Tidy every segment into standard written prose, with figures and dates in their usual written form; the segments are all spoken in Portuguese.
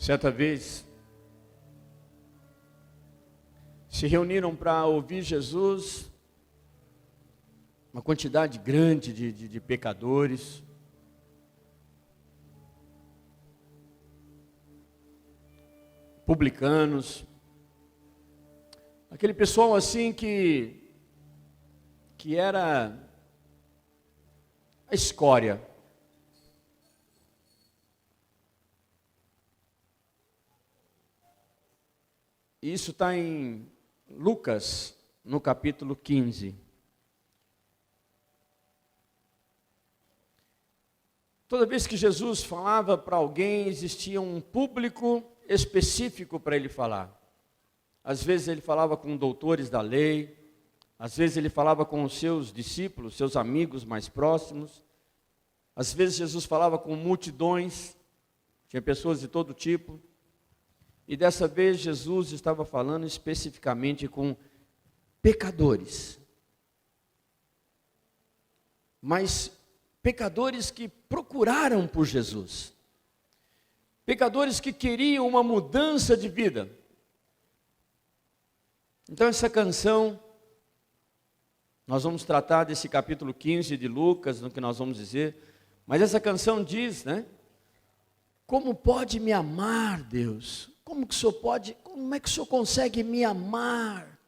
Certa vez, se reuniram para ouvir Jesus, uma quantidade grande de pecadores, publicanos, aquele pessoal assim que era a escória. Isso está em Lucas, no capítulo 15. Toda vez que Jesus falava para alguém, existia um público específico para ele falar. Às vezes ele falava com doutores da lei, às vezes ele falava com os seus discípulos, seus amigos mais próximos. Às vezes Jesus falava com multidões, tinha pessoas de todo tipo. E dessa vez Jesus estava falando especificamente com pecadores. Mas pecadores que procuraram por Jesus. Pecadores que queriam uma mudança de vida. Então essa canção, nós vamos tratar desse capítulo 15 de Lucas, no que nós vamos dizer. Mas essa canção diz, né? Como pode me amar, Deus? Como é que o Senhor consegue me amar?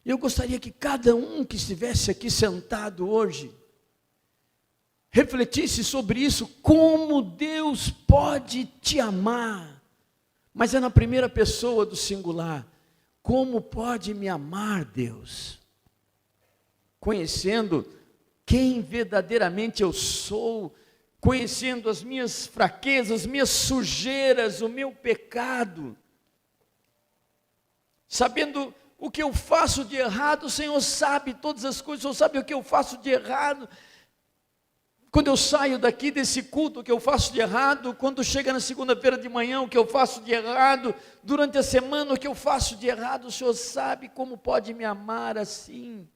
Eu gostaria que cada um que estivesse aqui sentado hoje refletisse sobre isso, como Deus pode te amar, mas é na primeira pessoa do singular. Como pode me amar, Deus? Conhecendo quem verdadeiramente eu sou, conhecendo as minhas fraquezas, as minhas sujeiras, o meu pecado, sabendo o que eu faço de errado. O Senhor sabe todas as coisas, o Senhor sabe o que eu faço de errado. Quando eu saio daqui desse culto, o que eu faço de errado, quando chega na segunda-feira de manhã, o que eu faço de errado, durante a semana, o que eu faço de errado, o Senhor sabe. Como pode me amar assim?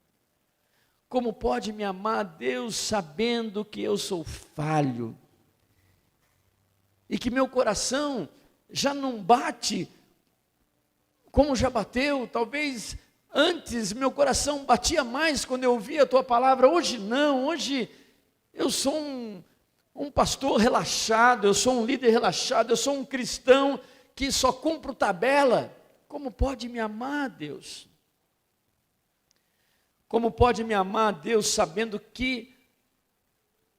Como pode me amar, Deus, sabendo que eu sou falho, e que meu coração já não bate como já bateu. Talvez antes meu coração batia mais quando eu ouvia a tua palavra. Hoje não, hoje eu sou um pastor relaxado, eu sou um líder relaxado, eu sou um cristão que só cumpro tabela. Como pode me amar, Deus? Como pode me amar, Deus, sabendo que,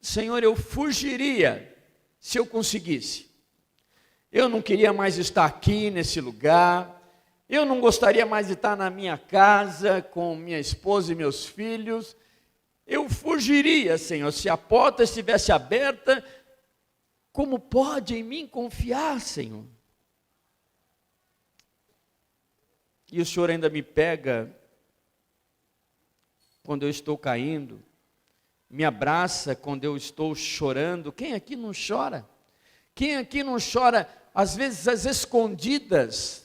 Senhor, eu fugiria se eu conseguisse. Eu não queria mais estar aqui nesse lugar, eu não gostaria mais de estar na minha casa com minha esposa e meus filhos. Eu fugiria, Senhor, se a porta estivesse aberta. Como pode em mim confiar, Senhor? E o Senhor ainda me pega quando eu estou caindo, me abraça quando eu estou chorando. Quem aqui não chora? Quem aqui não chora, às vezes às escondidas?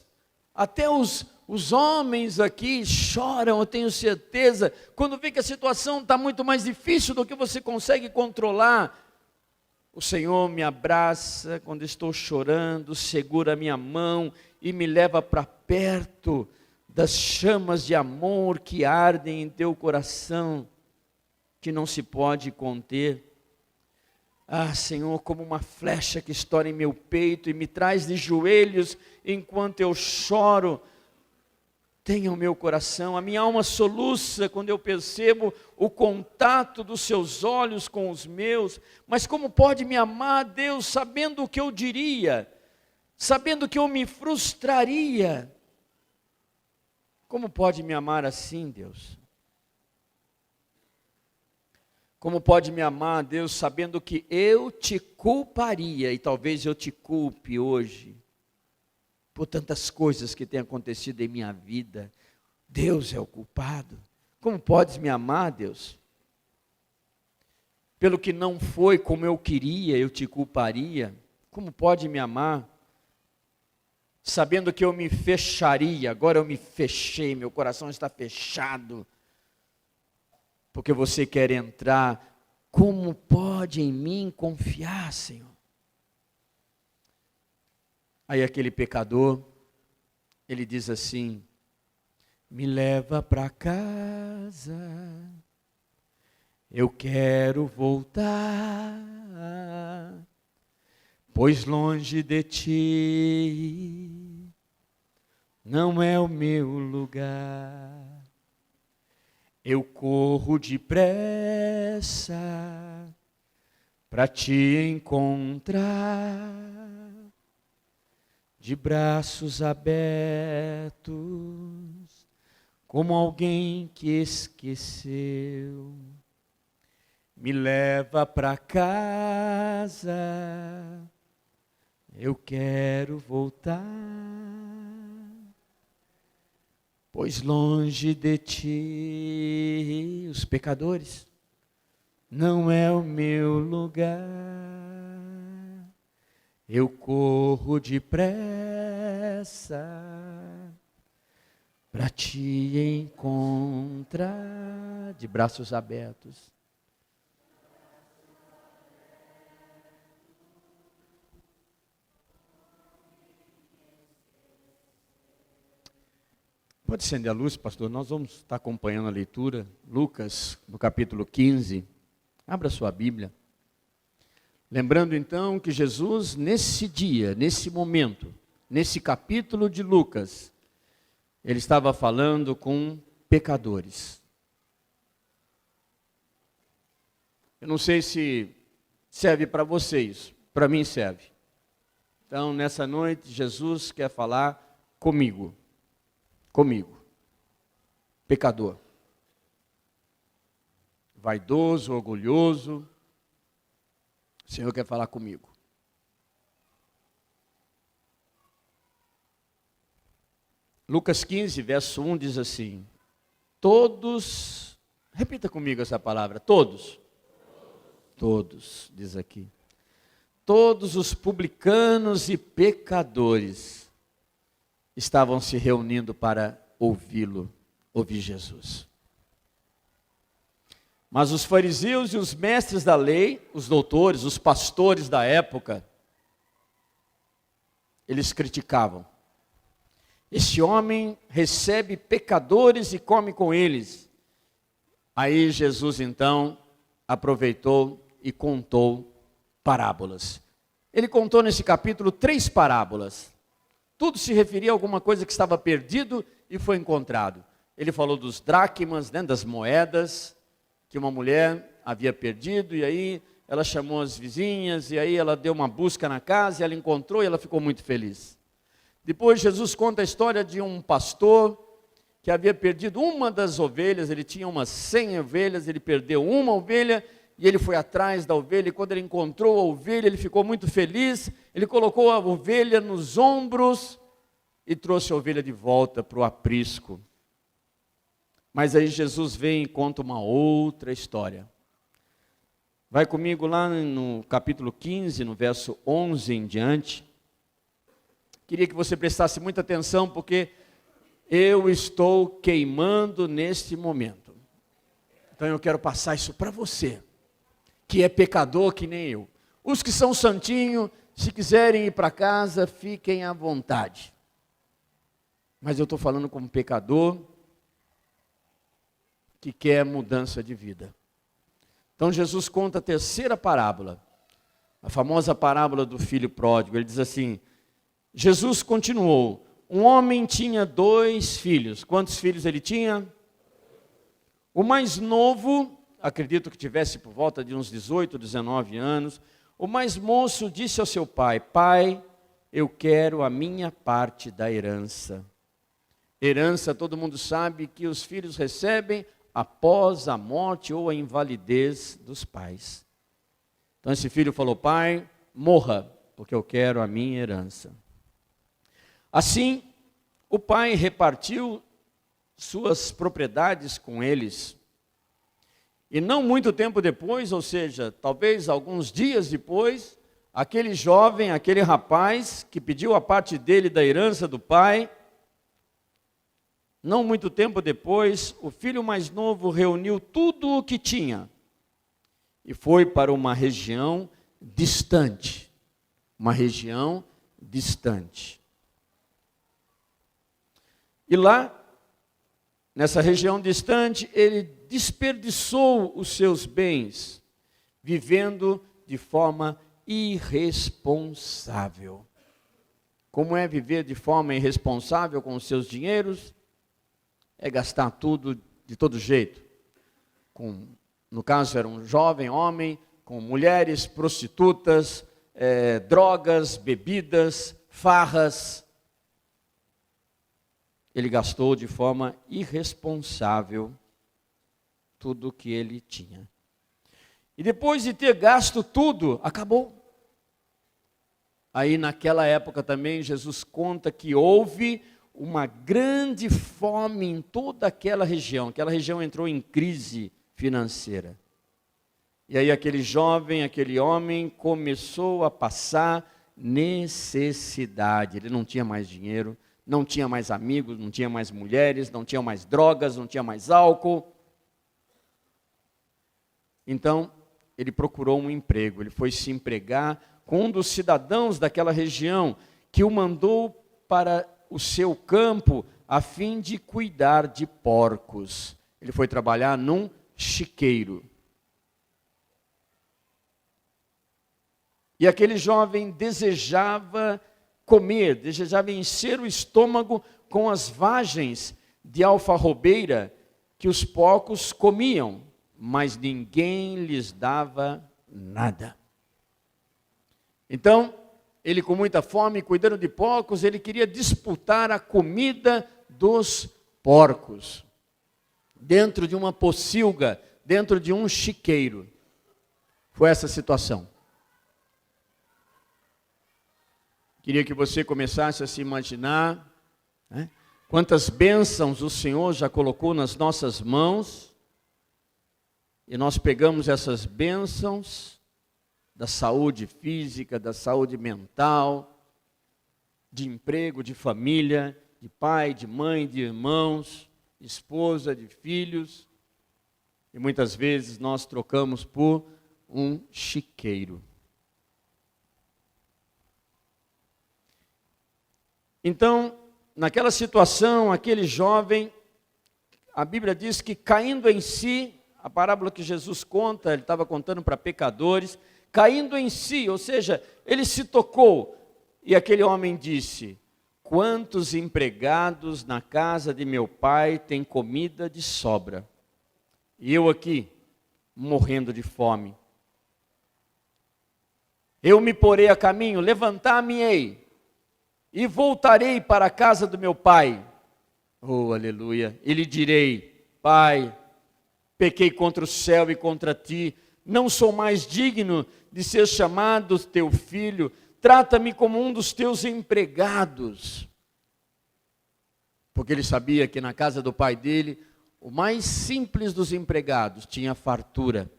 Até os homens aqui choram, eu tenho certeza, quando vê que a situação está muito mais difícil do que você consegue controlar. O Senhor me abraça quando estou chorando, segura a minha mão e me leva para perto das chamas de amor que ardem em teu coração, que não se pode conter. Ah, Senhor, como uma flecha que estoura em meu peito e me traz de joelhos enquanto eu choro. Tenha o meu coração, a minha alma soluça quando eu percebo o contato dos seus olhos com os meus. Mas como pode me amar, Deus, sabendo o que eu diria, sabendo que eu me frustraria? Como pode me amar assim, Deus? Como pode me amar, Deus, sabendo que eu te culparia, e talvez eu te culpe hoje, por tantas coisas que têm acontecido em minha vida. Deus é o culpado. Como podes me amar, Deus? Pelo que não foi como eu queria, eu te culparia. Como pode me amar? Sabendo que eu me fecharia, agora eu me fechei, meu coração está fechado, porque você quer entrar. Como pode em mim confiar, Senhor? Aí aquele pecador, ele diz assim: me leva para casa, eu quero voltar, pois longe de ti não é o meu lugar. Eu corro depressa para te encontrar, de braços abertos, como alguém que esqueceu. Me leva para casa, eu quero voltar, pois longe de ti, os pecadores, não é o meu lugar. Eu corro depressa para te encontrar, de braços abertos. Pode acender a luz, pastor? Nós vamos estar acompanhando a leitura. Lucas, no capítulo 15. Abra sua Bíblia. Lembrando então que Jesus, nesse dia, nesse momento, nesse capítulo de Lucas, ele estava falando com pecadores. Eu não sei se serve para vocês, para mim serve. Então, nessa noite, Jesus quer falar comigo. Comigo, pecador, vaidoso, orgulhoso, o Senhor quer falar comigo. Lucas 15, verso 1 diz assim: todos, repita comigo essa palavra, todos, diz aqui, todos os publicanos e pecadores estavam se reunindo para ouvir Jesus. Mas os fariseus e os mestres da lei, os doutores, os pastores da época, eles criticavam. Este homem recebe pecadores e come com eles. Aí Jesus então aproveitou e contou parábolas. Ele contou nesse capítulo 3 parábolas. Tudo se referia a alguma coisa que estava perdido e foi encontrado. Ele falou dos dracmas, das moedas, que uma mulher havia perdido, e aí ela chamou as vizinhas, e aí ela deu uma busca na casa, e ela encontrou, e ela ficou muito feliz. Depois Jesus conta a história de um pastor, que havia perdido uma das ovelhas, ele tinha umas 100 ovelhas, ele perdeu uma ovelha, e ele foi atrás da ovelha, e quando ele encontrou a ovelha, ele ficou muito feliz, ele colocou a ovelha nos ombros, e trouxe a ovelha de volta para o aprisco. Mas aí Jesus vem e conta uma outra história. Vai comigo lá no capítulo 15, no verso 11 em diante. Queria que você prestasse muita atenção, porque eu estou queimando neste momento. Então eu quero passar isso para você, que é pecador que nem eu. Os que são santinhos, se quiserem ir para casa, fiquem à vontade. Mas eu estou falando como pecador que quer mudança de vida. Então Jesus conta a terceira parábola, a famosa parábola do filho pródigo. Ele diz assim, Jesus continuou, um homem tinha 2 filhos. Quantos filhos ele tinha? O mais novo, acredito que tivesse por volta de uns 18, 19 anos, o mais moço disse ao seu pai, pai, eu quero a minha parte da herança. Herança, todo mundo sabe que os filhos recebem após a morte ou a invalidez dos pais. Então esse filho falou, pai, morra, porque eu quero a minha herança. Assim, o pai repartiu suas propriedades com eles. E não muito tempo depois, ou seja, talvez alguns dias depois, aquele jovem, aquele rapaz que pediu a parte dele da herança do pai, não muito tempo depois, o filho mais novo reuniu tudo o que tinha e foi para uma região distante, uma região distante. E lá, nessa região distante, ele desperdiçou os seus bens, vivendo de forma irresponsável. Como é viver de forma irresponsável com os seus dinheiros? É gastar tudo de todo jeito. No caso, era um jovem homem, com mulheres, prostitutas, drogas, bebidas, farras. Ele gastou de forma irresponsável tudo o que ele tinha. E depois de ter gasto tudo, acabou. Aí naquela época também Jesus conta que houve uma grande fome em toda aquela região. Aquela região entrou em crise financeira. E aí aquele jovem, aquele homem começou a passar necessidade. Ele não tinha mais dinheiro, não tinha mais amigos, não tinha mais mulheres, não tinha mais drogas, não tinha mais álcool. Então, ele procurou um emprego, ele foi se empregar com um dos cidadãos daquela região, que o mandou para o seu campo a fim de cuidar de porcos. Ele foi trabalhar num chiqueiro. E aquele jovem desejava comer, desejava encher o estômago com as vagens de alfarrobeira que os porcos comiam, mas ninguém lhes dava nada. Então, ele com muita fome, cuidando de porcos, ele queria disputar a comida dos porcos, dentro de uma pocilga, dentro de um chiqueiro. Foi essa a situação. Queria que você começasse a se imaginar, né, quantas bênçãos o Senhor já colocou nas nossas mãos, e nós pegamos essas bênçãos da saúde física, da saúde mental, de emprego, de família, de pai, de mãe, de irmãos, de esposa, de filhos, e muitas vezes nós trocamos por um chiqueiro. Então, naquela situação, aquele jovem, a Bíblia diz que caindo em si, a parábola que Jesus conta, ele estava contando para pecadores, caindo em si, ou seja, ele se tocou, e aquele homem disse: quantos empregados na casa de meu pai têm comida de sobra, e eu aqui, morrendo de fome. Eu me porei a caminho, levantar-me-ei, e voltarei para a casa do meu pai. Oh, aleluia. E lhe direi: Pai, pequei contra o céu e contra ti, não sou mais digno de ser chamado teu filho, trata-me como um dos teus empregados. Porque ele sabia que na casa do pai dele, o mais simples dos empregados tinha fartura,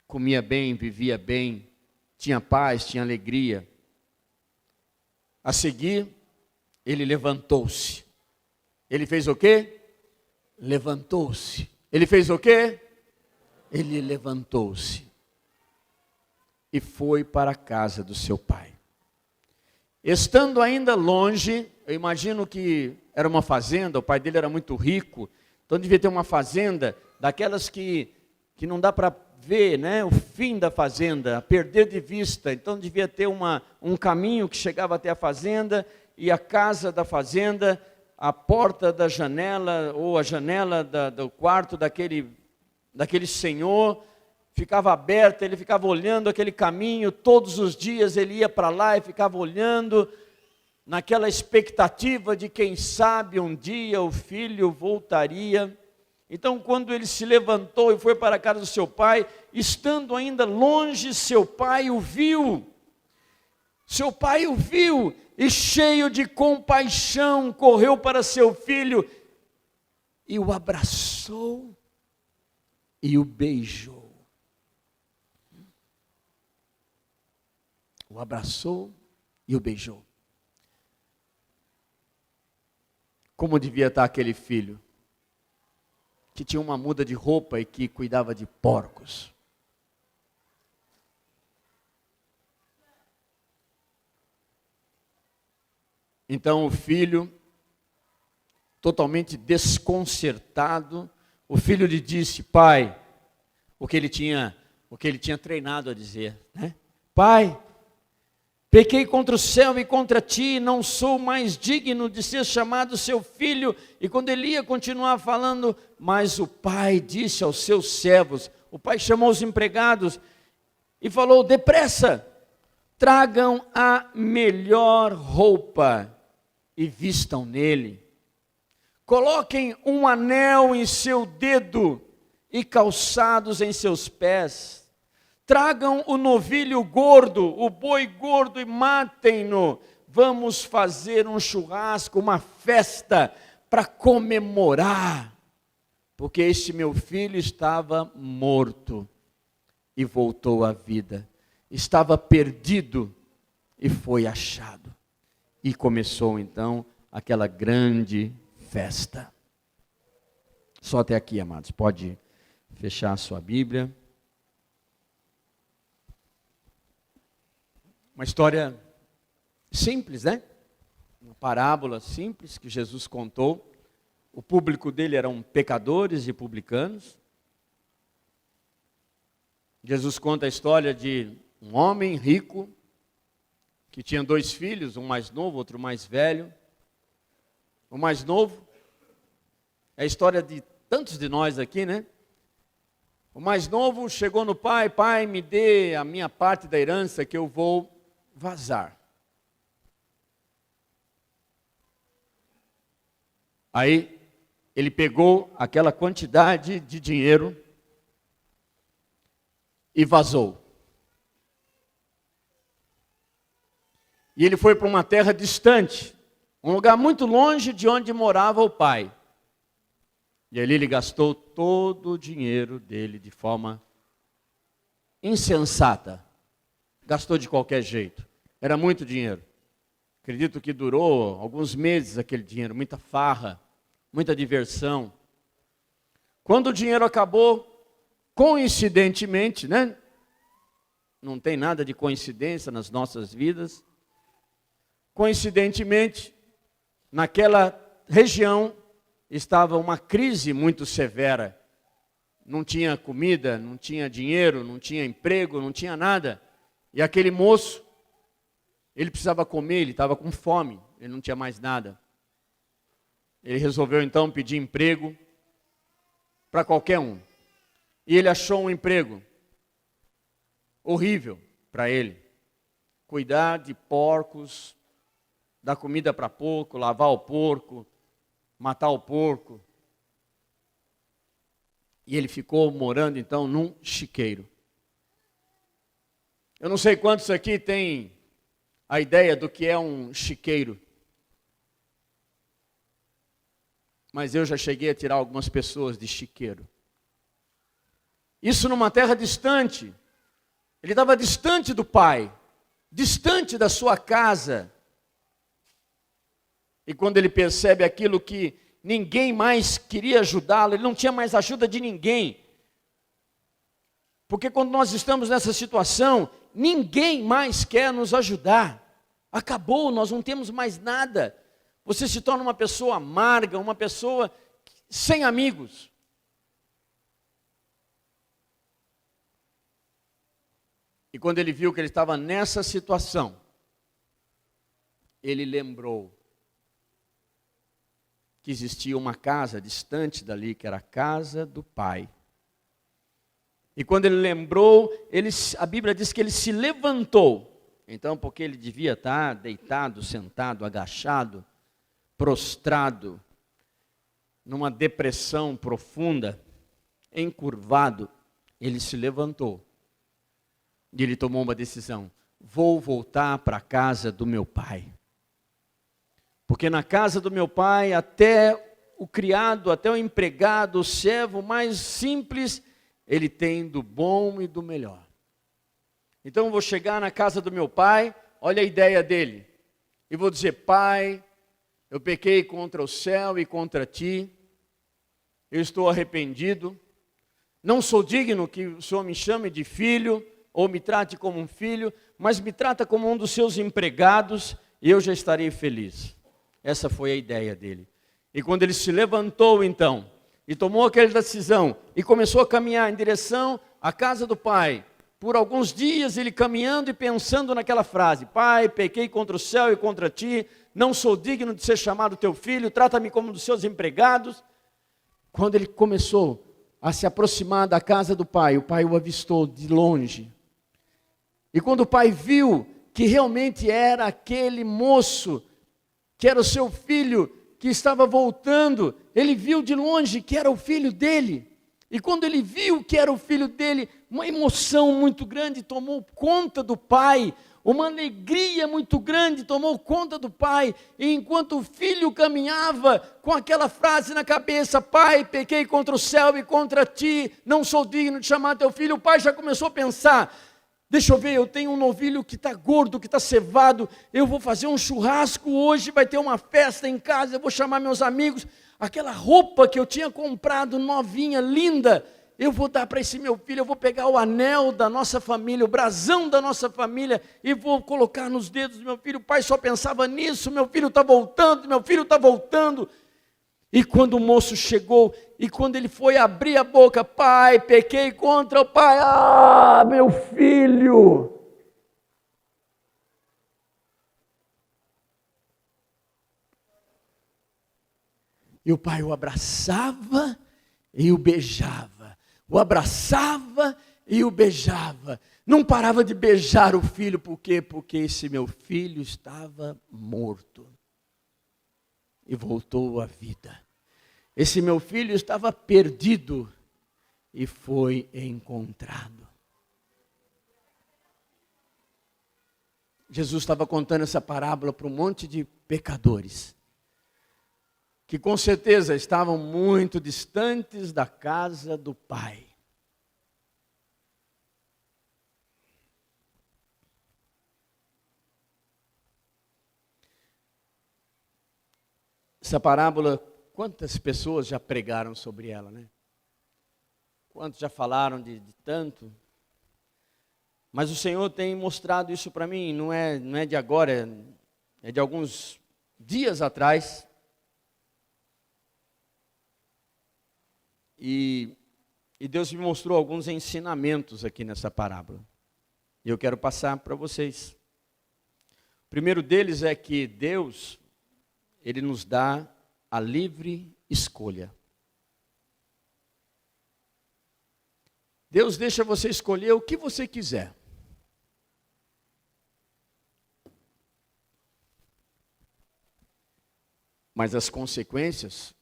comia bem, vivia bem, tinha paz, tinha alegria. A seguir, ele levantou-se. Ele fez o quê? Levantou-se. Ele fez o quê? Ele levantou-se. E foi para a casa do seu pai. Estando ainda longe, eu imagino que era uma fazenda, o pai dele era muito rico, então devia ter uma fazenda, daquelas que não dá para ver, né, o fim da fazenda, perder de vista. Então devia ter um caminho que chegava até a fazenda, e a casa da fazenda, a porta da janela, ou a janela do quarto daquele senhor, ficava aberta, ele ficava olhando aquele caminho, todos os dias ele ia para lá e ficava olhando, naquela expectativa de quem sabe um dia o filho voltaria. Então, quando ele se levantou e foi para a casa do seu pai, estando ainda longe, seu pai o viu. Seu pai o viu e, cheio de compaixão, correu para seu filho e o abraçou e o beijou. O abraçou e o beijou. Como devia estar aquele filho, que tinha uma muda de roupa e que cuidava de porcos. Então o filho, totalmente desconcertado, o filho lhe disse: pai, o que ele tinha treinado a dizer, né? Pai, pequei contra o céu e contra ti, não sou mais digno de ser chamado seu filho. E quando ele ia continuar falando, mas o pai disse aos seus servos, o pai chamou os empregados e falou: depressa, tragam a melhor roupa e vistam nele. Coloquem um anel em seu dedo e calçados em seus pés. Tragam o novilho gordo, o boi gordo e matem-no. Vamos fazer um churrasco, uma festa para comemorar. Porque este meu filho estava morto e voltou à vida. Estava perdido e foi achado. E começou então aquela grande festa. Só até aqui, amados. Pode fechar a sua Bíblia. Uma história simples, né? Uma parábola simples que Jesus contou. O público dele eram pecadores e publicanos. Jesus conta a história de um homem rico que tinha 2 filhos, um mais novo, outro mais velho. O mais novo é a história de tantos de nós aqui, né? O mais novo chegou no pai: pai, me dê a minha parte da herança que eu vou vazar. Aí ele pegou aquela quantidade de dinheiro e vazou. E ele foi para uma terra distante, um lugar muito longe de onde morava o pai. E ali ele gastou todo o dinheiro dele de forma insensata. Gastou de qualquer jeito. Era muito dinheiro. Acredito que durou alguns meses aquele dinheiro, muita farra, muita diversão. Quando o dinheiro acabou, coincidentemente, né? Não tem nada de coincidência nas nossas vidas. Coincidentemente, naquela região estava uma crise muito severa. Não tinha comida, não tinha dinheiro, não tinha emprego, não tinha nada. E aquele moço, ele precisava comer, ele estava com fome, ele não tinha mais nada. Ele resolveu então pedir emprego para qualquer um. E ele achou um emprego horrível para ele. Cuidar de porcos, dar comida para porco, lavar o porco, matar o porco. E ele ficou morando então num chiqueiro. Eu não sei quantos aqui têm a ideia do que é um chiqueiro. Mas eu já cheguei a tirar algumas pessoas de chiqueiro. Isso numa terra distante. Ele estava distante do pai, distante da sua casa. E quando ele percebe aquilo que ninguém mais queria ajudá-lo, ele não tinha mais ajuda de ninguém. Porque quando nós estamos nessa situação, ninguém mais quer nos ajudar. Acabou, nós não temos mais nada. Você se torna uma pessoa amarga, uma pessoa sem amigos. E quando ele viu que ele estava nessa situação, ele lembrou que existia uma casa distante dali, que era a casa do pai. E quando ele lembrou, a Bíblia diz que ele se levantou. Então, porque ele devia estar deitado, sentado, agachado, prostrado, numa depressão profunda, encurvado, ele se levantou. E ele tomou uma decisão: vou voltar para a casa do meu pai. Porque na casa do meu pai, até o criado, até o empregado, o servo mais simples, ele tem do bom e do melhor. Então eu vou chegar na casa do meu pai, olha a ideia dele, e vou dizer: pai, eu pequei contra o céu e contra ti, eu estou arrependido, não sou digno que o Senhor me chame de filho, ou me trate como um filho, mas me trata como um dos seus empregados, e eu já estarei feliz. Essa foi a ideia dele. E quando ele se levantou então, e tomou aquela decisão, e começou a caminhar em direção à casa do pai, por alguns dias ele caminhando e pensando naquela frase: Pai, pequei contra o céu e contra ti, não sou digno de ser chamado teu filho, trata-me como um dos seus empregados. Quando ele começou a se aproximar da casa do pai, o pai o avistou de longe. E quando o pai viu que realmente era aquele moço, que era o seu filho, que estava voltando, ele viu de longe que era o filho dele. E quando ele viu que era o filho dele, uma emoção muito grande tomou conta do pai, uma alegria muito grande tomou conta do pai. E enquanto o filho caminhava com aquela frase na cabeça: Pai, pequei contra o céu e contra ti, não sou digno de chamar teu filho, o pai já começou a pensar: deixa eu ver, eu tenho um novilho que está gordo, que está cevado, eu vou fazer um churrasco hoje, vai ter uma festa em casa, eu vou chamar meus amigos, aquela roupa que eu tinha comprado novinha, linda, eu vou dar para esse meu filho, eu vou pegar o anel da nossa família, o brasão da nossa família, e vou colocar nos dedos do meu filho. O pai só pensava nisso: meu filho está voltando, meu filho está voltando. E quando o moço chegou, e quando ele foi abrir a boca: Pai, pequei contra o pai, ah, meu filho. E o pai o abraçava e o beijava, o abraçava e o beijava, não parava de beijar o filho. Por quê? Porque esse meu filho estava morto e voltou à vida. Esse meu filho estava perdido e foi encontrado. Jesus estava contando essa parábola para um monte de pecadores, que com certeza estavam muito distantes da casa do Pai. Essa parábola, quantas pessoas já pregaram sobre ela, né? Quantos já falaram de tanto? Mas o Senhor tem mostrado isso para mim, não é de agora, é de alguns dias atrás. E Deus me mostrou alguns ensinamentos aqui nessa parábola. E eu quero passar para vocês. O primeiro deles é que Deus, Ele nos dá a livre escolha. Deus deixa você escolher o que você quiser. Mas as consequências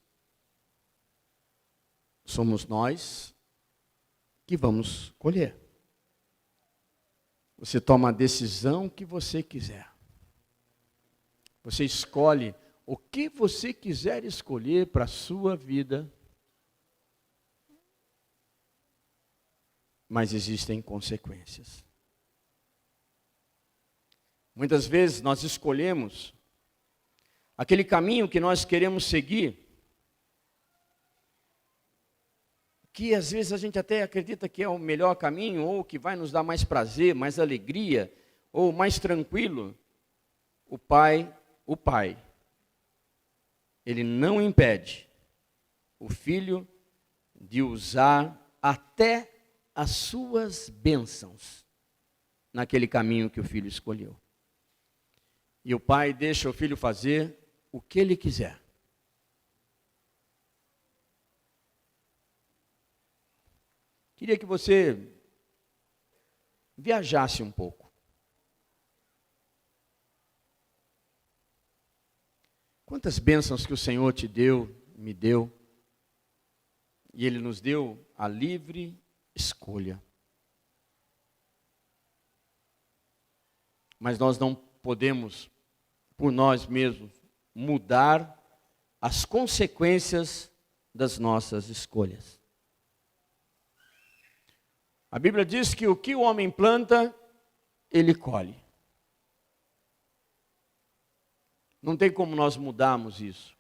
somos nós que vamos colher. Você toma a decisão que você quiser. Você escolhe o que você quiser escolher para a sua vida. Mas existem consequências. Muitas vezes nós escolhemos aquele caminho que nós queremos seguir, que às vezes a gente até acredita que é o melhor caminho, ou que vai nos dar mais prazer, mais alegria, ou mais tranquilo. O Pai, Ele não impede o Filho de usar até as suas bênçãos naquele caminho que o Filho escolheu. E o Pai deixa o Filho fazer o que Ele quiser. Queria que você viajasse um pouco. Quantas bênçãos que o Senhor te deu, me deu, e Ele nos deu a livre escolha. Mas nós não podemos, por nós mesmos, mudar as consequências das nossas escolhas. A Bíblia diz que o que o homem planta, ele colhe. Não tem como nós mudarmos isso.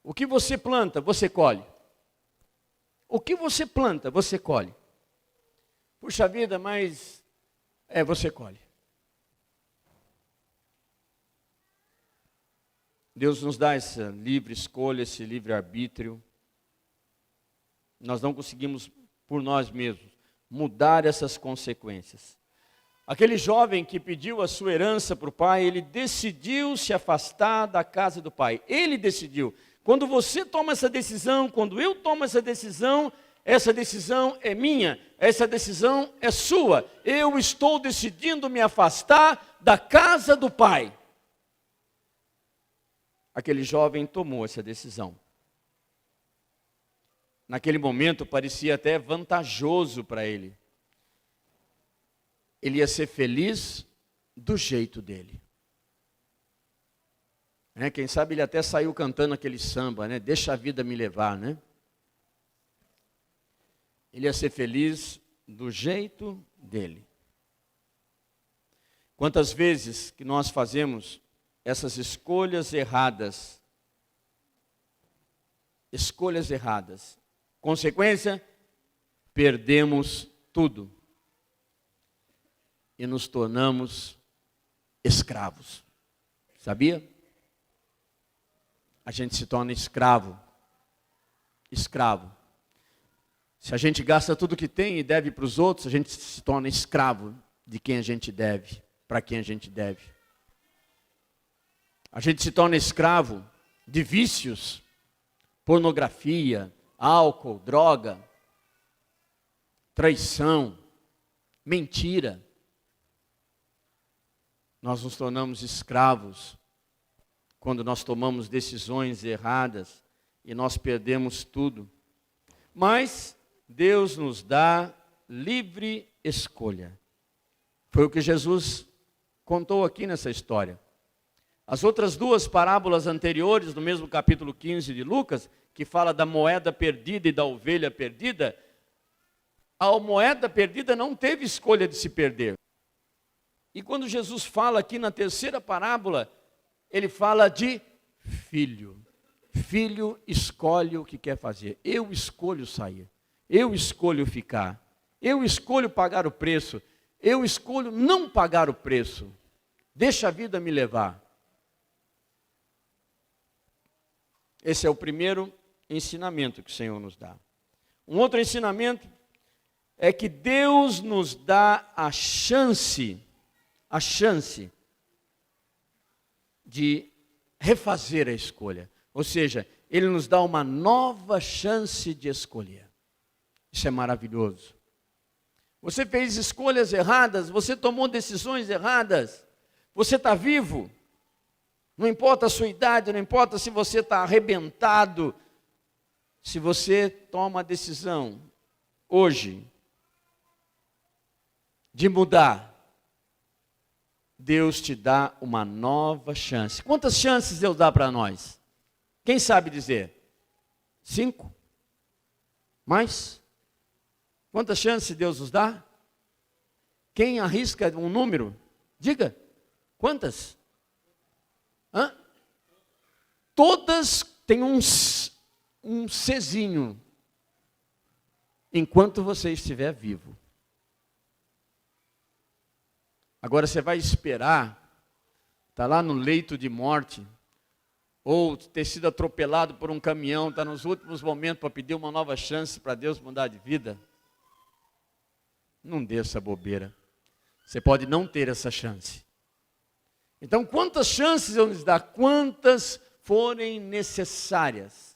O que você planta, você colhe. O que você planta, você colhe. Puxa vida, mas você colhe. Deus nos dá essa livre escolha, esse livre arbítrio. Nós não conseguimos, por nós mesmos, mudar essas consequências. Aquele jovem que pediu a sua herança para o pai, ele decidiu se afastar da casa do pai. Ele decidiu. Quando você toma essa decisão, quando eu tomo essa decisão é minha, essa decisão é sua. Eu estou decidindo me afastar da casa do pai. Aquele jovem tomou essa decisão. Naquele momento parecia até vantajoso para ele. Ele ia ser feliz do jeito dele. Quem sabe ele até saiu cantando aquele samba, né? Deixa a vida me levar, né? Ele ia ser feliz do jeito dele. Quantas vezes que nós fazemos essas escolhas erradas? Escolhas erradas. Consequência, perdemos tudo. E nos tornamos escravos. Sabia? A gente se torna escravo. Escravo. Se a gente gasta tudo que tem e deve para os outros, a gente se torna escravo de quem a gente deve, para quem a gente deve. A gente se torna escravo de vícios, pornografia, álcool, droga, traição, mentira. Nós nos tornamos escravos quando nós tomamos decisões erradas e nós perdemos tudo. Mas Deus nos dá livre escolha. Foi o que Jesus contou aqui nessa história. As outras duas parábolas anteriores, no mesmo capítulo 15 de Lucas, que fala da moeda perdida e da ovelha perdida, a moeda perdida não teve escolha de se perder. E quando Jesus fala aqui na terceira parábola, ele fala de filho. Filho escolhe o que quer fazer. Eu escolho sair. Eu escolho ficar. Eu escolho pagar o preço. Eu escolho não pagar o preço. Deixa a vida me levar. Esse é o primeiro ensinamento que o Senhor nos dá. Um outro ensinamento é que Deus nos dá a chance de refazer a escolha. Ou seja, Ele nos dá uma nova chance de escolher. Isso é maravilhoso. Você fez escolhas erradas, você tomou decisões erradas, você está vivo. Não importa a sua idade, não importa se você está arrebentado. Se você toma a decisão hoje de mudar, Deus te dá uma nova chance. Quantas chances Deus dá para nós? Quem sabe dizer? 5? Mais? Quantas chances Deus nos dá? Quem arrisca um número? Diga. Quantas? Todas têm um Czinho. Enquanto você estiver vivo. Agora você vai esperar, está lá no leito de morte, ou ter sido atropelado por um caminhão, está nos últimos momentos para pedir uma nova chance para Deus mudar de vida? Não dê essa bobeira. Você pode não ter essa chance. Então, quantas chances eu lhes dar? Quantas forem necessárias.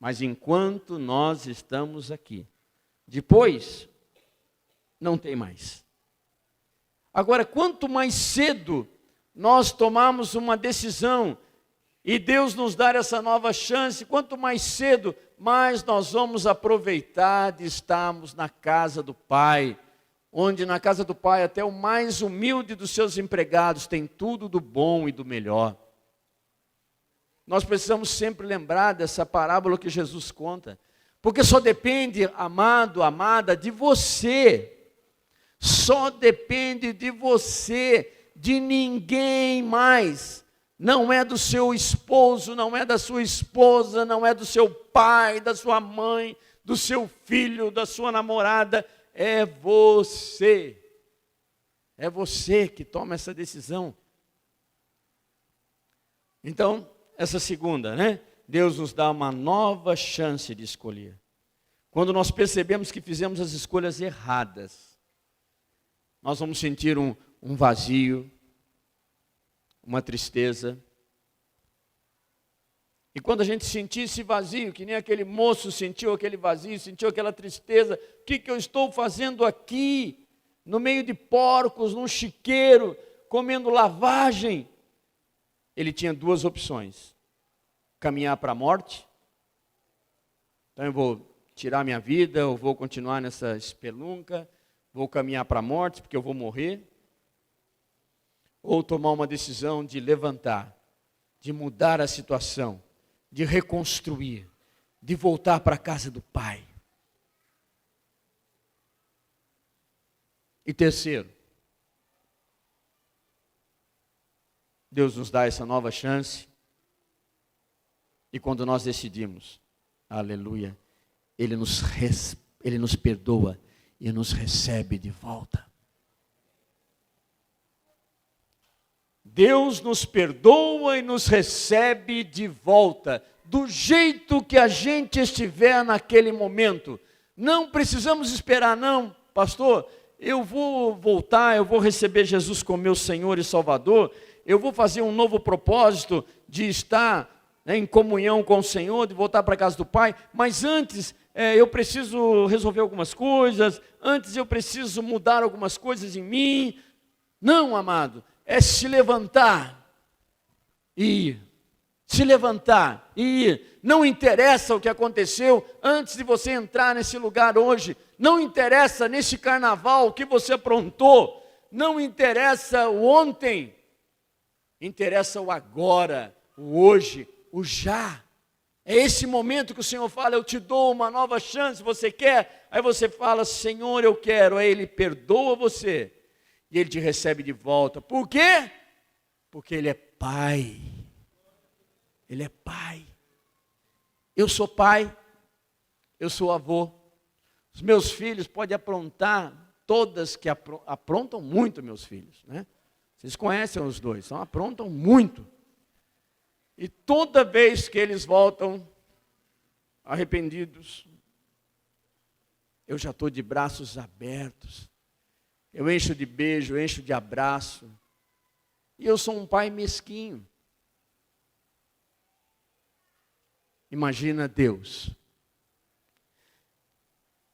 Mas enquanto nós estamos aqui, depois, não tem mais. Agora, quanto mais cedo nós tomarmos uma decisão e Deus nos dar essa nova chance, quanto mais cedo, mais nós vamos aproveitar de estarmos na casa do Pai, onde na casa do Pai até o mais humilde dos seus empregados tem tudo do bom e do melhor. Nós precisamos sempre lembrar dessa parábola que Jesus conta, porque só depende, amado, amada, de você. Só depende de você, de ninguém mais. Não é do seu esposo, não é da sua esposa, não é do seu pai, da sua mãe, do seu filho, da sua namorada. É você. É você que toma essa decisão. Então, essa segunda, né? Deus nos dá uma nova chance de escolher. Quando nós percebemos que fizemos as escolhas erradas, nós vamos sentir um vazio, uma tristeza. E quando a gente sentir esse vazio, que nem aquele moço sentiu aquele vazio, sentiu aquela tristeza, o que eu estou fazendo aqui, no meio de porcos, num chiqueiro, comendo lavagem? Ele tinha duas opções: caminhar para a morte, então eu vou tirar minha vida, eu vou continuar nessa espelunca, vou caminhar para a morte porque eu vou morrer, ou tomar uma decisão de levantar, de mudar a situação, de reconstruir, de voltar para a casa do Pai. E terceiro, Deus nos dá essa nova chance, e quando nós decidimos, aleluia, Ele nos perdoa e nos recebe de volta. Deus nos perdoa e nos recebe de volta, do jeito que a gente estiver naquele momento. Não precisamos esperar, não, pastor, eu vou voltar, eu vou receber Jesus como meu Senhor e Salvador, eu vou fazer um novo propósito de estar em comunhão com o Senhor, de voltar para a casa do Pai, mas antes eu preciso resolver algumas coisas, antes eu preciso mudar algumas coisas em mim. Não, amado, é se levantar e ir. Se levantar e ir. Não interessa o que aconteceu antes de você entrar nesse lugar hoje. Não interessa nesse carnaval o que você aprontou. Não interessa o ontem. Interessa o agora, o hoje, o já. É esse momento que o Senhor fala: eu te dou uma nova chance, você quer? Aí você fala: Senhor, eu quero. Aí Ele perdoa você. E Ele te recebe de volta. Por quê? Porque Ele é Pai. Ele é Pai. Eu sou pai, eu sou avô. Os meus filhos podem aprontar, todas que aprontam muito, meus filhos, né? Vocês conhecem os dois, então aprontam muito. E toda vez que eles voltam arrependidos, eu já estou de braços abertos. Eu encho de beijo, eu encho de abraço. E eu sou um pai mesquinho. Imagina Deus.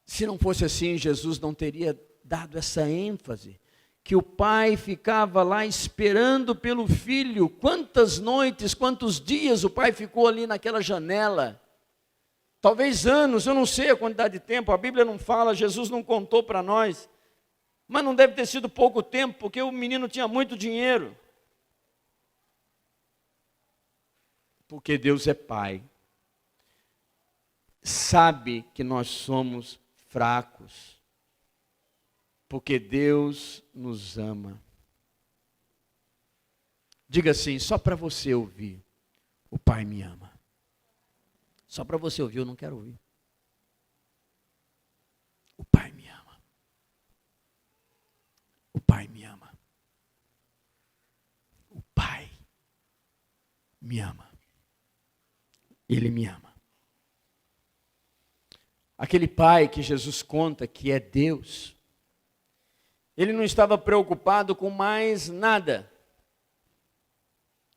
Se não fosse assim, Jesus não teria dado essa ênfase, que o pai ficava lá esperando pelo filho. Quantas noites, quantos dias o pai ficou ali naquela janela? Talvez anos, eu não sei a quantidade de tempo, a Bíblia não fala, Jesus não contou para nós. Mas não deve ter sido pouco tempo, porque o menino tinha muito dinheiro. Porque Deus é Pai. Sabe que nós somos fracos. Porque Deus nos ama. Diga assim, só para você ouvir: o Pai me ama. Só para você ouvir, eu não quero ouvir. O Pai me ama. O Pai me ama. O Pai me ama. Ele me ama. Aquele Pai que Jesus conta que é Deus, Ele não estava preocupado com mais nada.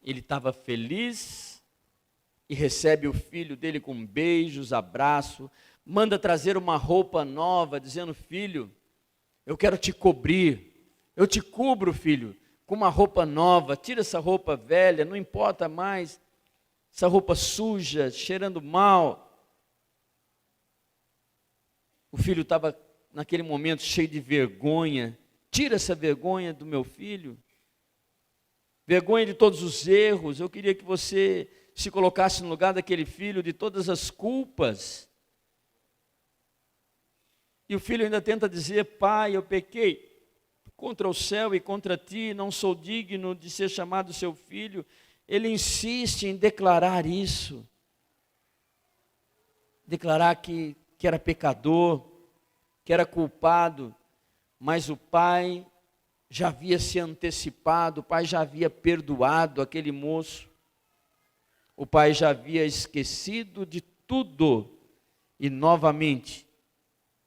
Ele estava feliz e recebe o filho dele com beijos, abraço, manda trazer uma roupa nova, dizendo: filho, eu quero te cobrir, eu te cubro, filho, com uma roupa nova, tira essa roupa velha, não importa mais, essa roupa suja, cheirando mal. O filho estava naquele momento cheio de vergonha. Tira essa vergonha do meu filho, vergonha de todos os erros. Eu queria que você se colocasse no lugar daquele filho, de todas as culpas. E o filho ainda tenta dizer: pai, eu pequei contra o céu e contra ti, não sou digno de ser chamado seu filho. Ele insiste em declarar isso, declarar que era pecador, que era culpado. Mas o pai já havia se antecipado, o pai já havia perdoado aquele moço. O pai já havia esquecido de tudo e novamente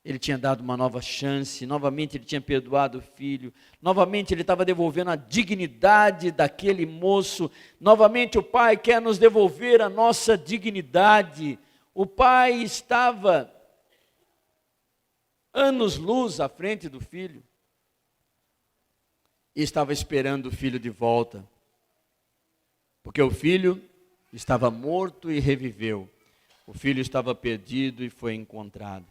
ele tinha dado uma nova chance, novamente ele tinha perdoado o filho, novamente ele estava devolvendo a dignidade daquele moço, novamente o pai quer nos devolver a nossa dignidade. O pai estava anos-luz à frente do filho e estava esperando o filho de volta, porque o filho estava morto e reviveu, o filho estava perdido e foi encontrado.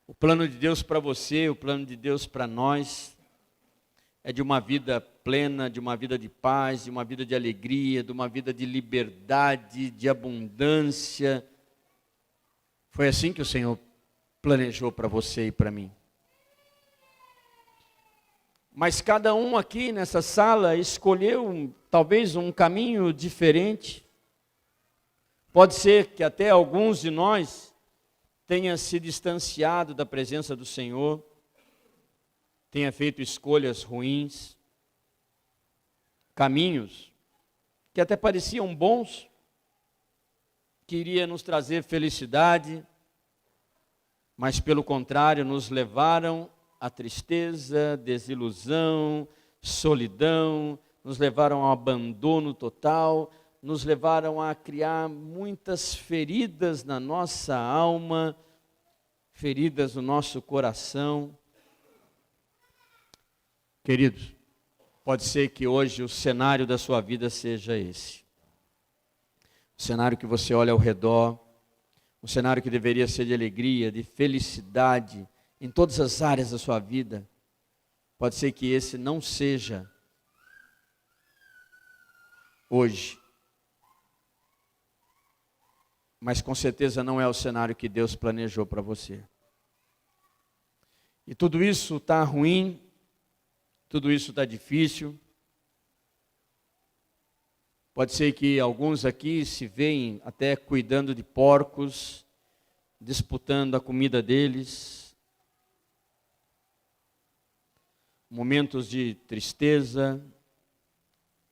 O plano de Deus para você, o plano de Deus para nós, é de uma vida plena, de uma vida de paz, de uma vida de alegria, de uma vida de liberdade, de abundância. Foi assim que o Senhor planejou para você e para mim. Mas cada um aqui nessa sala escolheu talvez um caminho diferente. Pode ser que até alguns de nós tenha se distanciado da presença do Senhor, tenha feito escolhas ruins, caminhos que até pareciam bons, que iria nos trazer felicidade, mas pelo contrário nos levaram à tristeza, desilusão, solidão, nos levaram ao abandono total, nos levaram a criar muitas feridas na nossa alma, feridas no nosso coração. Queridos, pode ser que hoje o cenário da sua vida seja esse. O cenário que você olha ao redor, um cenário que deveria ser de alegria, de felicidade, em todas as áreas da sua vida. Pode ser que esse não seja hoje. Mas com certeza não é o cenário que Deus planejou para você. E tudo isso está ruim, tudo isso está difícil. Pode ser que alguns aqui se veem até cuidando de porcos, disputando a comida deles. Momentos de tristeza,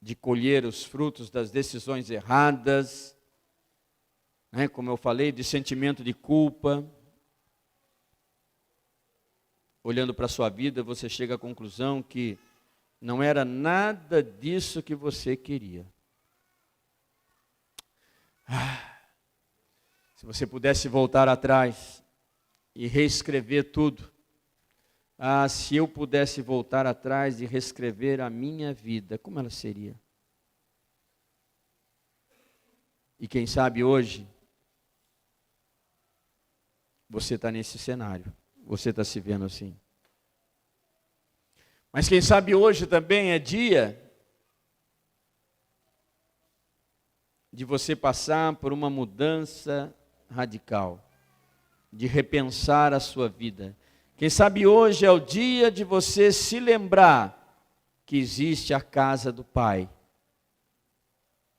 de colher os frutos das decisões erradas, como eu falei, de sentimento de culpa. Olhando para a sua vida, você chega à conclusão que não era nada disso que você queria. Se você pudesse voltar atrás e reescrever tudo. Se eu pudesse voltar atrás e reescrever a minha vida, como ela seria? E quem sabe hoje, você está nesse cenário, você está se vendo assim. Mas quem sabe hoje também é dia de você passar por uma mudança radical, de repensar a sua vida. Quem sabe hoje é o dia de você se lembrar que existe a casa do Pai.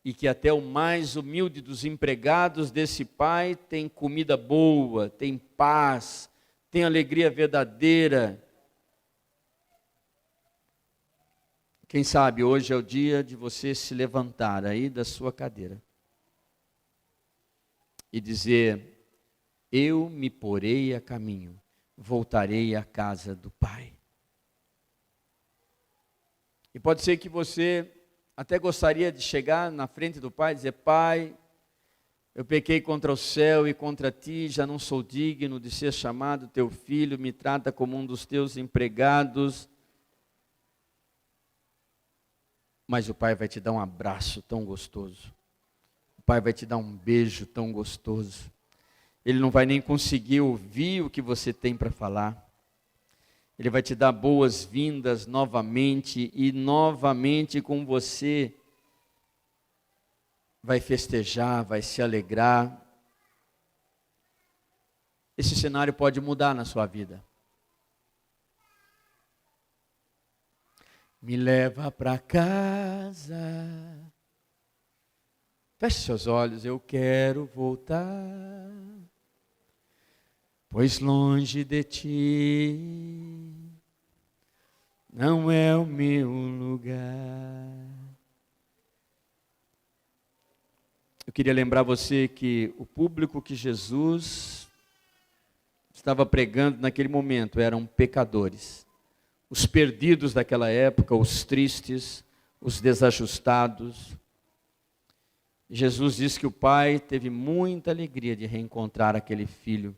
E que até o mais humilde dos empregados desse Pai tem comida boa, tem paz, tem alegria verdadeira. Quem sabe hoje é o dia de você se levantar aí da sua cadeira e dizer: eu me porei a caminho, voltarei à casa do Pai. E pode ser que você até gostaria de chegar na frente do Pai e dizer: Pai, eu pequei contra o céu e contra ti, já não sou digno de ser chamado teu filho, me trata como um dos teus empregados. Mas o Pai vai te dar um abraço tão gostoso. O Pai vai te dar um beijo tão gostoso. Ele não vai nem conseguir ouvir o que você tem para falar. Ele vai te dar boas-vindas novamente e novamente com você vai festejar, vai se alegrar. Esse cenário pode mudar na sua vida. Me leva para casa. Feche seus olhos, eu quero voltar. Pois longe de ti não é o meu lugar. Eu queria lembrar você que o público que Jesus estava pregando naquele momento eram pecadores. Os perdidos daquela época, os tristes, os desajustados. Jesus disse que o pai teve muita alegria de reencontrar aquele filho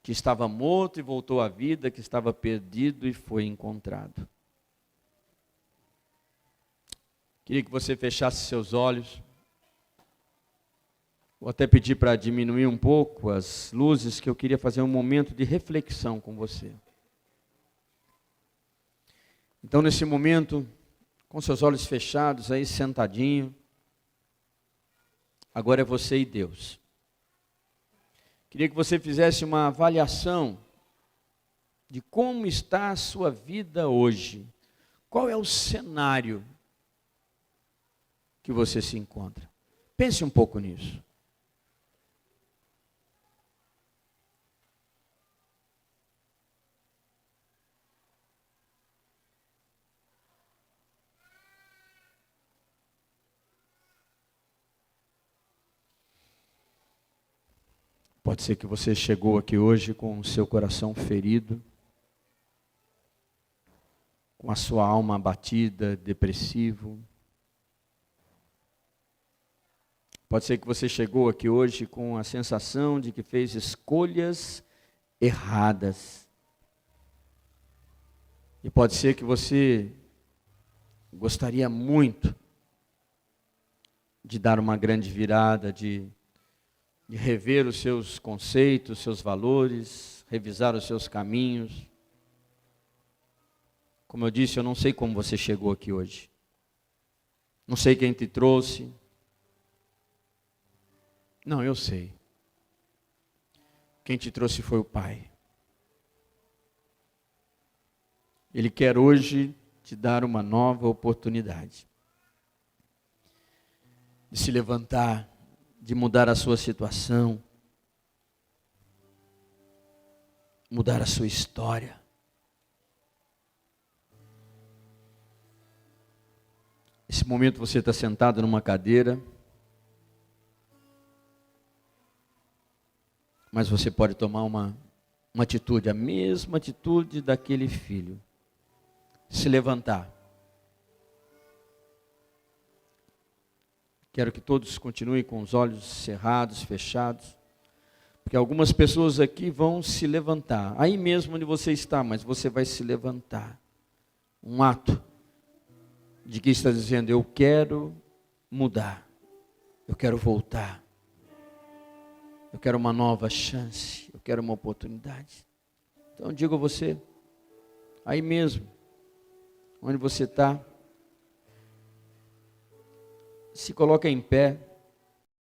que estava morto e voltou à vida, que estava perdido e foi encontrado. Queria que você fechasse seus olhos. Vou até pedir para diminuir um pouco as luzes, que eu queria fazer um momento de reflexão com você. Então, nesse momento, com seus olhos fechados, aí sentadinho, agora é você e Deus. Queria que você fizesse uma avaliação de como está a sua vida hoje. Qual é o cenário que você se encontra? Pense um pouco nisso. Pode ser que você chegou aqui hoje com o seu coração ferido, com a sua alma abatida, depressivo. Pode ser que você chegou aqui hoje com a sensação de que fez escolhas erradas. E pode ser que você gostaria muito de dar uma grande virada, de rever os seus conceitos, seus valores, revisar os seus caminhos. Como eu disse, eu não sei como você chegou aqui hoje. Não sei quem te trouxe. Não, eu sei. Quem te trouxe foi o Pai. Ele quer hoje te dar uma nova oportunidade de se levantar, de mudar a sua situação, mudar a sua história. Nesse momento você está sentado numa cadeira, mas você pode tomar uma atitude, a mesma atitude daquele filho. Se levantar. Quero que todos continuem com os olhos cerrados, fechados, porque algumas pessoas aqui vão se levantar, aí mesmo onde você está, mas você vai se levantar. Um ato de que está dizendo: eu quero mudar, eu quero voltar, eu quero uma nova chance, eu quero uma oportunidade. Então digo a você, aí mesmo, onde você está, se coloca em pé.